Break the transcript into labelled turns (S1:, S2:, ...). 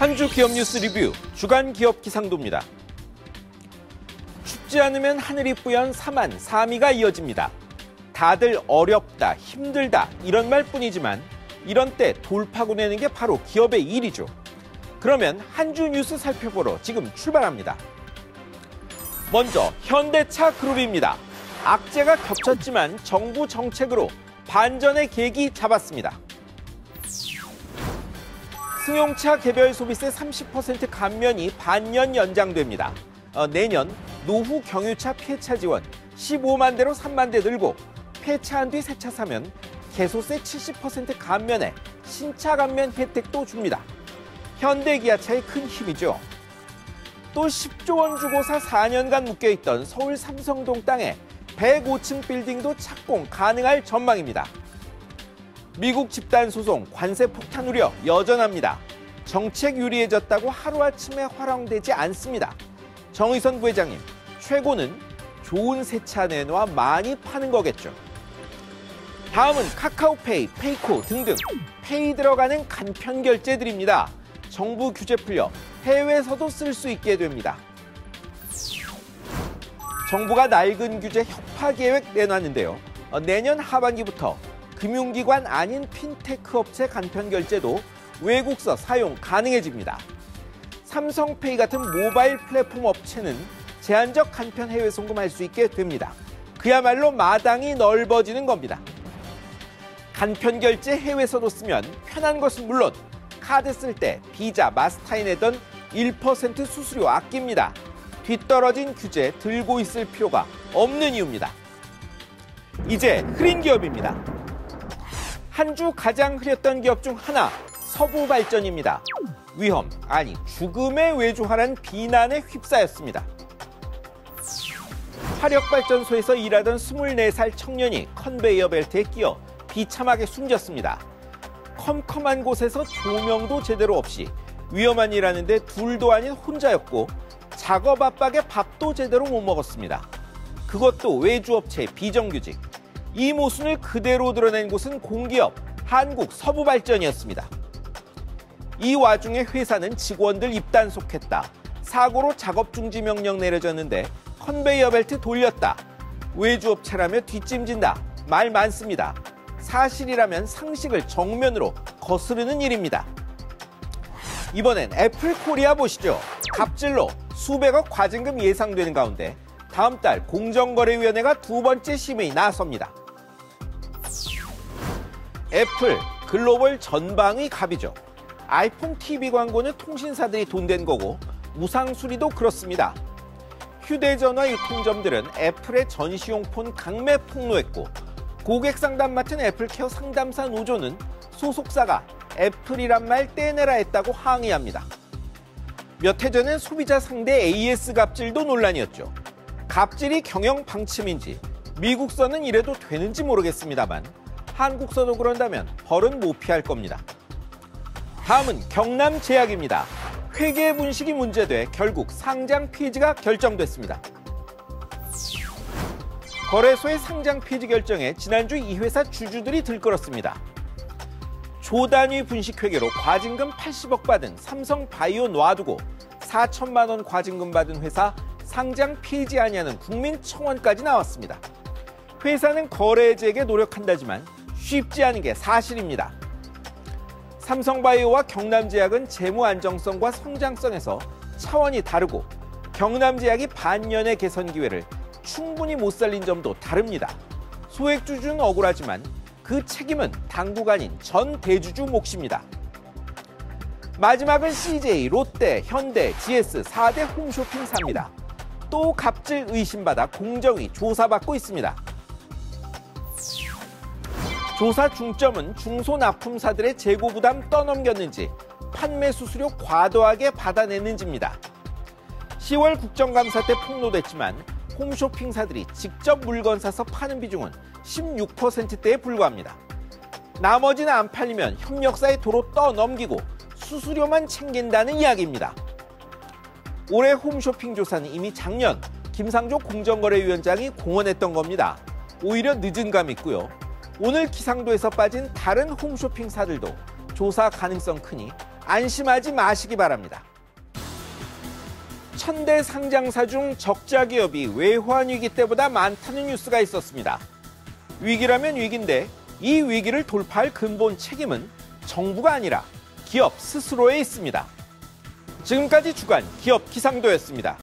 S1: 한 주 기업 뉴스 리뷰 주간 기업 기상도입니다. 춥지 않으면 하늘이 뿌연 사만, 사미가 이어집니다. 다들 어렵다, 힘들다 이런 말뿐이지만 이런 때 돌파구 내는 게 바로 기업의 일이죠. 그러면 한 주 뉴스 살펴보러 지금 출발합니다. 먼저 현대차 그룹입니다. 악재가 겹쳤지만 정부 정책으로 반전의 계기 잡았습니다. 승용차 개별 소비세 30% 감면이 반년 연장됩니다. 내년 노후 경유차 폐차 지원 15만 대로 3만 대 늘고 폐차한 뒤 새 차 사면 개소세 70% 감면에 신차 감면 혜택도 줍니다. 현대기아차의 큰 힘이죠. 또 10조 원 주고 사 4년간 묶여있던 서울 삼성동 땅에 105층 빌딩도 착공 가능할 전망입니다. 미국 집단 소송 관세 폭탄 우려 여전합니다. 정책 유리해졌다고 하루아침에 활용되지 않습니다. 정의선 부회장님, 최고는 좋은 새 차 내놔 많이 파는 거겠죠. 다음은 카카오페이, 페이코 등등 페이 들어가는 간편 결제들입니다. 정부 규제 풀려 해외에서도 쓸 수 있게 됩니다. 정부가 낡은 규제 혁파 계획 내놨는데요. 내년 하반기부터 금융기관 아닌 핀테크 업체 간편 결제도 외국서 사용 가능해집니다. 삼성페이 같은 모바일 플랫폼 업체는 제한적 간편 해외 송금할 수 있게 됩니다. 그야말로 마당이 넓어지는 겁니다. 간편 결제 해외에서도 쓰면 편한 것은 물론 카드 쓸 때 비자, 마스타에 내던 1% 수수료 아낍니다. 뒤떨어진 규제 들고 있을 필요가 없는 이유입니다. 이제 흐린 기업입니다. 한 주 가장 흐렸던 기업 중 하나, 서부발전입니다. 위험, 아니 죽음의 외주화란 비난에 휩싸였습니다. 화력발전소에서 일하던 24살 청년이 컨베이어 벨트에 끼어 비참하게 숨졌습니다. 컴컴한 곳에서 조명도 제대로 없이 위험한 일 하는데 둘도 아닌 혼자였고 작업 압박에 밥도 제대로 못 먹었습니다. 그것도 외주업체의 비정규직. 이 모순을 그대로 드러낸 곳은 공기업 한국서부발전이었습니다. 이 와중에 회사는 직원들 입단속했다. 사고로 작업 중지 명령 내려졌는데 컨베이어 벨트 돌렸다. 외주업체라며 뒷짐진다. 말 많습니다. 사실이라면 상식을 정면으로 거스르는 일입니다. 이번엔 애플코리아 보시죠. 갑질로 수백억 과징금 예상되는 가운데 다음 달 공정거래위원회가 두 번째 심의에 나섭니다. 애플, 글로벌 전방위 갑이죠. 아이폰 TV 광고는 통신사들이 돈 댄 거고 무상 수리도 그렇습니다. 휴대전화 유통점들은 애플의 전시용 폰 강매 폭로했고 고객 상담 맡은 애플케어 상담사 노조는 소속사가 애플이란 말 떼내라 했다고 항의합니다. 몇 해 전엔 소비자 상대 AS 갑질도 논란이었죠. 갑질이 경영 방침인지 미국서는 이래도 되는지 모르겠습니다만 한국서도 그런다면 벌은 못 피할 겁니다. 다음은 경남제약입니다. 회계 분식이 문제돼 결국 상장 폐지가 결정됐습니다. 거래소의 상장 폐지 결정에 지난주 이 회사 주주들이 들끓었습니다. 조단위 분식회계로 과징금 80억 받은 삼성바이오 놔두고 4천만 원 과징금 받은 회사 상장 폐지하냐는 국민청원까지 나왔습니다. 회사는 거래 재개에 노력한다지만 쉽지 않은 게 사실입니다. 삼성바이오와 경남제약은 재무 안정성과 성장성에서 차원이 다르고 경남제약이 반년의 개선 기회를 충분히 못 살린 점도 다릅니다. 소액주주는 억울하지만 그 책임은 당국아닌 전 대주주 몫입니다. 마지막은 CJ, 롯데, 현대, GS 4대 홈쇼핑사입니다. 또 갑질 의심받아 공정위 조사받고 있습니다. 조사 중점은 중소납품사들의 재고 부담 떠넘겼는지 판매 수수료 과도하게 받아냈는지입니다. 10월 국정감사 때 폭로됐지만 홈쇼핑사들이 직접 물건 사서 파는 비중은 16%대에 불과합니다. 나머지는 안 팔리면 협력사에 도로 떠넘기고 수수료만 챙긴다는 이야기입니다. 올해 홈쇼핑 조사는 이미 작년 김상조 공정거래위원장이 공언했던 겁니다. 오히려 늦은 감이 있고요. 오늘 기상도에서 빠진 다른 홈쇼핑사들도 조사 가능성 크니 안심하지 마시기 바랍니다. 천대 상장사 중 적자 기업이 외환 위기 때보다 많다는 뉴스가 있었습니다. 위기라면 위기인데 이 위기를 돌파할 근본 책임은 정부가 아니라 기업 스스로에 있습니다. 지금까지 주간 기업 기상도였습니다.